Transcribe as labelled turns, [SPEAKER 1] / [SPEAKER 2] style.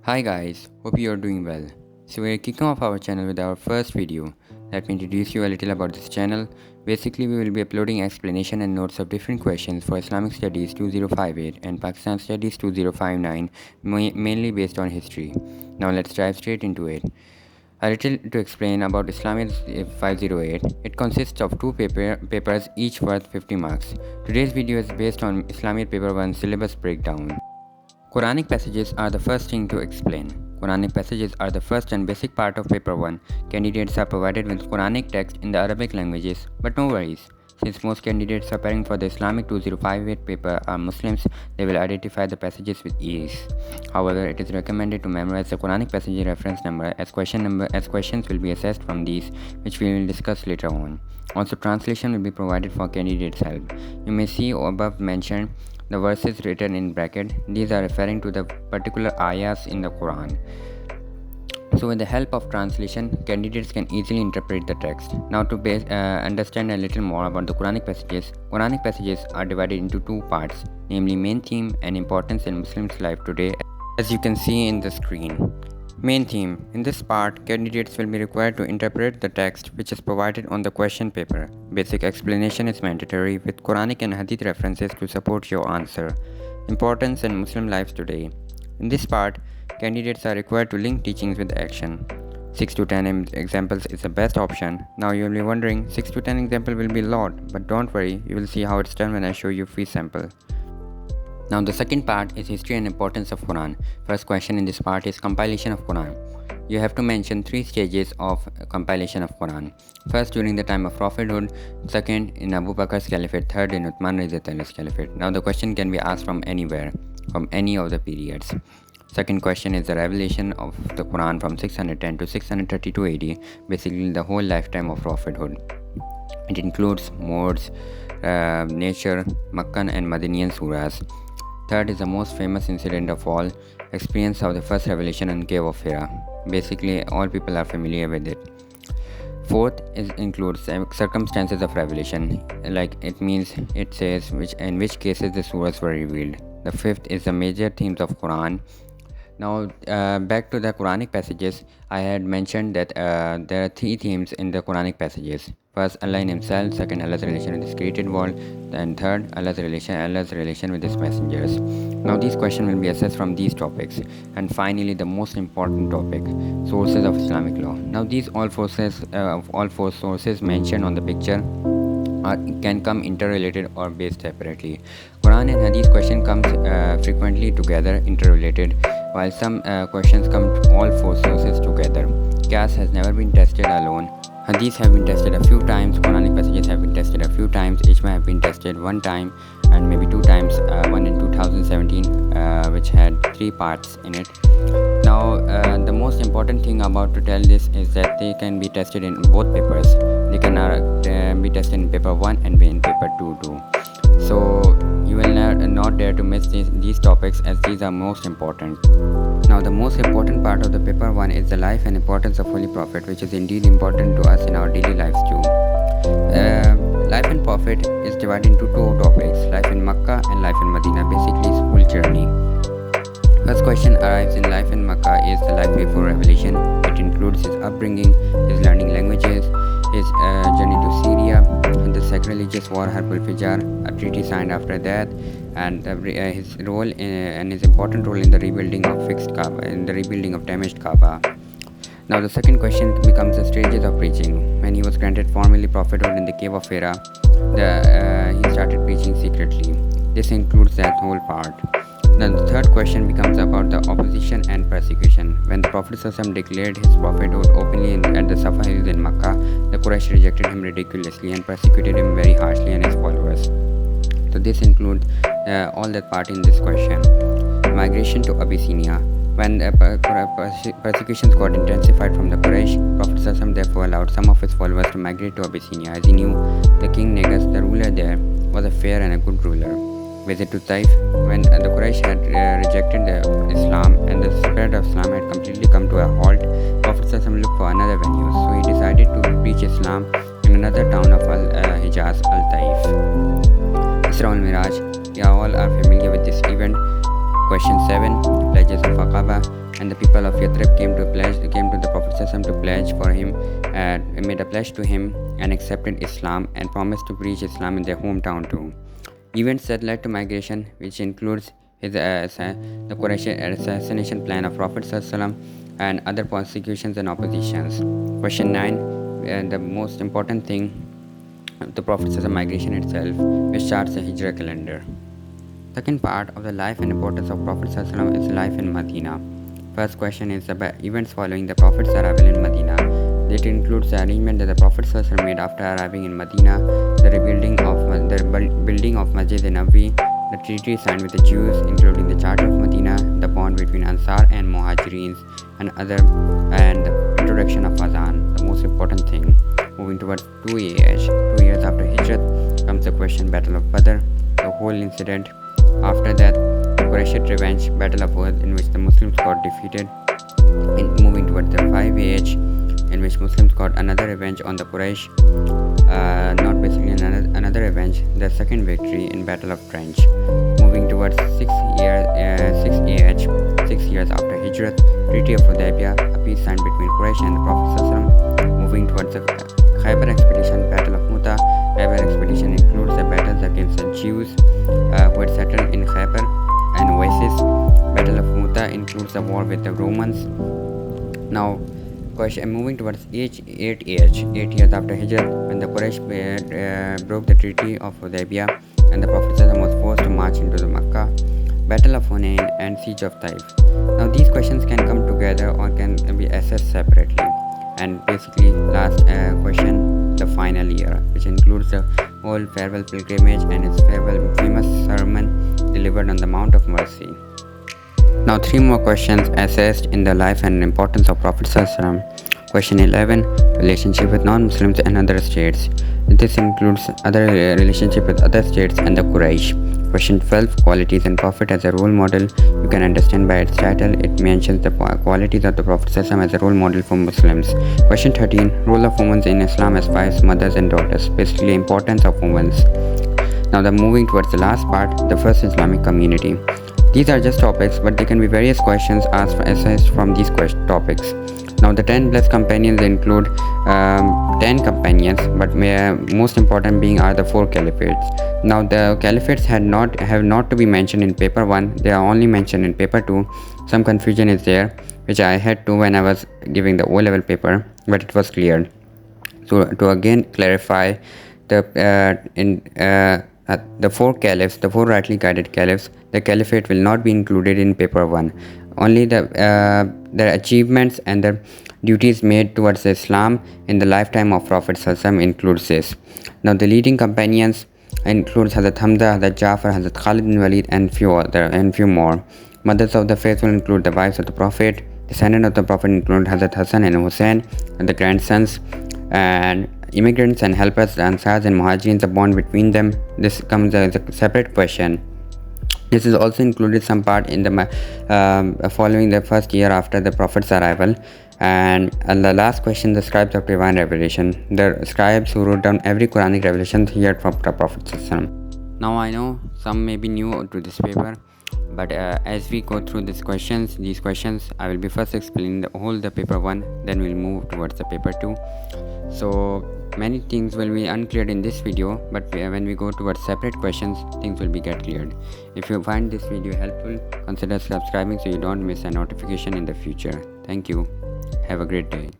[SPEAKER 1] Hi guys, hope you are doing well. So we are kicking off our channel with our first video. Let me introduce you a little about this channel. Basically, we will be uploading explanation and notes of different questions for Islamic Studies 2058 and Pakistan Studies 2059, mainly based on history. Now let's dive straight into it. A little to explain about Islamiat 508. It consists of two papers, each worth 50 marks. Today's video is based on Islamiat paper 1 syllabus breakdown. Quranic passages are the first thing to explain. Quranic passages are the first and basic part of paper 1. Candidates are provided with Quranic text in the Arabic languages, but no worries. Since most candidates preparing for the Islamic 2058 paper are Muslims, they will identify the passages with ease. However, it is recommended to memorize the Quranic passage reference number as questions will be assessed from these, which we will discuss later on. Also, translation will be provided for candidates' help. You may see above mentioned the verses written in bracket. These are referring to the particular ayahs in the Quran. So with the help of translation, candidates can easily interpret the text. Now to understand a little more about the Quranic passages are divided into two parts, namely main theme and importance in Muslims' life today, as you can see in the screen. Main theme. In this part, candidates will be required to interpret the text which is provided on the question paper. Basic explanation is mandatory with Quranic and Hadith references to support your answer. Importance in Muslim life today. In this part, candidates are required to link teachings with action. 6 to 10 examples is the best option. Now you will be wondering, 6 to 10 example will be a lot, but don't worry, you will see how it's done when I show you free sample. Now the second part is history and importance of Quran. First question in this part is compilation of Quran. You have to mention 3 stages of compilation of Quran. First during the time of prophethood, second in Abu Bakr's caliphate, third in Uthman Rizata's caliphate. Now the question can be asked from anywhere, from any of the periods. Second question is the revelation of the Quran from 610 to 632 AD, basically the whole lifetime of prophethood. It includes modes, nature, Makkan and Madanian surahs. Third is the most famous incident of all, experience of the first revelation in cave of Hira. Basically, all people are familiar with it. Fourth includes circumstances of revelation, like it says in which cases the surahs were revealed. The fifth is the major themes of Quran. Now back to the Quranic passages, I had mentioned that there are 3 themes in the Quranic passages. First, Allah in Himself. Second, Allah's relation with His created world. And third, Allah's relation with His messengers. Now these questions will be assessed from these topics. And finally, the most important topic, sources of Islamic law. Now these all four sources mentioned on the picture can come interrelated or based separately. Quran and Hadith question comes frequently together interrelated, while some questions come all 4 sources together. Qiyas has never been tested alone. Hadith have been tested a few times, Quranic passages have been tested a few times, Ijma have been tested 1 time and maybe 2 times, one in 2017 which had 3 parts in it. Now the most important thing about to tell this is that they can be tested in both papers. They can be tested in paper 1 and in paper 2 too. So you will not dare to miss these topics, as these are most important. Now the most important part of the paper 1 is the life and importance of Holy Prophet, which is indeed important to us in our daily lives too. Life and Prophet is divided into 2 topics, life in Makkah and life in Medina, basically school journey. First question arrives in life in Makkah is the life before revelation. It includes his upbringing, his learning languages, his journey to Syria, and the sacrilegious war Harb al-Fijar, a treaty signed after that, and his role and his important role in the rebuilding of damaged Kaaba. Now the second question becomes the stages of preaching. When he was granted formally prophethood in the cave of Hira, he started preaching secretly. This includes that whole part. Then the third question becomes about the opposition and persecution. When the Prophet ﷺ declared his prophethood openly at the Safa Hills in Makkah, the Quraysh rejected him ridiculously and persecuted him very harshly and his followers. So this includes all that part in this question. Migration to Abyssinia. When the persecutions got intensified from the Quraysh, Prophet ﷺ therefore allowed some of his followers to migrate to Abyssinia, as he knew the king Negus, the ruler there, was a fair and a good ruler. Visit to Taif. When the Quraysh had rejected Islam and the spread of Islam had completely come to a halt, Prophet ﷺ looked for another venue, so he decided to preach Islam in another town of Hijaz, Al-Taif. Isra al-Miraj. You all are familiar with this event. Question 7. Pledges of Aqaba. and the people of Yathrib came to the Prophet ﷺ to pledge for him, made a pledge to him and accepted Islam and promised to preach Islam in their hometown too. Events that led to migration, which includes the Quraysh assassination plan of Prophet ﷺ and other persecutions and oppositions. Question 9, the most important thing, the Prophet ﷺ migration itself, which starts the Hijrah calendar. Second part of the life and importance of Prophet ﷺ is life in Medina. First question is about events following the Prophet's arrival in Medina. It includes the arrangement that the Prophet ﷺ made after arriving in Medina, the building of Masjid Nabawi, the treaty signed with the Jews, including the Charter of Medina, the bond between Ansar and Muhajirin, and the introduction of Azan, the most important thing. Moving towards 2 years after Hijrat comes the question Battle of Badr, the whole incident. After that, the Quraysh revenge, Battle of Uhud, in which the Muslims got defeated. Moving towards the 5 age, in which Muslims got another revenge on the Quraysh, not basically another revenge, the second victory in Battle of Trench. Moving towards 6 years after Hijrat, Treaty of Hudaybiyah, a peace signed between Quraysh and the Prophet ﷺ. Moving towards the Khaybar expedition, Battle of Muta. Khaybar expedition includes the battles against the Jews who had settled in Khaybar and Oasis. Battle of Muta includes the war with the Romans. Now, moving towards 8 years after Hijrah, when the Quraysh broke the Treaty of Hudaybiyah and the Prophet ﷺ was forced to march into the Makkah, Battle of Hunain and Siege of Taif. Now these questions can come together or can be assessed separately. And basically last question, the final year, which includes the whole farewell pilgrimage and its farewell famous sermon delivered on the Mount of Mercy. Now 3 more questions assessed in the life and importance of Prophet ﷺ. Question 11, relationship with non-Muslims and other states. This includes other relationship with other states and the Quraysh. Question 12, qualities and Prophet as a role model. You can understand by its title, it mentions the qualities of the Prophet ﷺ as a role model for Muslims. Question 13, role of women in Islam as wives, mothers and daughters. Basically importance of women. Now moving towards the last part, the first Islamic community. These are just topics, but there can be various questions assessed from these topics. Now the 10 blessed companions include 10 companions, but most important being are the 4 caliphates. Now the caliphates have not to be mentioned in paper 1, they are only mentioned in paper 2. Some confusion is there, which I had to when I was giving the O-level paper, but it was cleared. So to again clarify, the 4 caliphs, the 4 rightly guided caliphs, the caliphate will not be included in paper 1. Only their achievements and their duties made towards Islam in the lifetime of Prophet ﷺ includes this. Now the leading companions includes Hazrat Hamza, Hazrat Jafar, Hazrat Khalid bin Walid and few more. Mothers of the faithful include the wives of the Prophet. Descendants of the Prophet include Hazrat Hassan and Hussein and the grandsons. And immigrants and helpers, the Ansars and Muhajirin, the bond between them. This comes as a separate question. This is also included some part in the following the first year after the Prophet's arrival. And the last question, the scribes of divine revelation, the scribes who wrote down every Quranic revelation heard from the Prophet. Now I know some may be new to this paper, but as we go through these questions, I will be first explaining the paper 1, then we'll move towards the paper 2. So many things will be unclear in this video, but when we go towards separate questions, things will be get cleared. If you find this video helpful, consider subscribing so you don't miss a notification in the future. Thank you. Have a great day.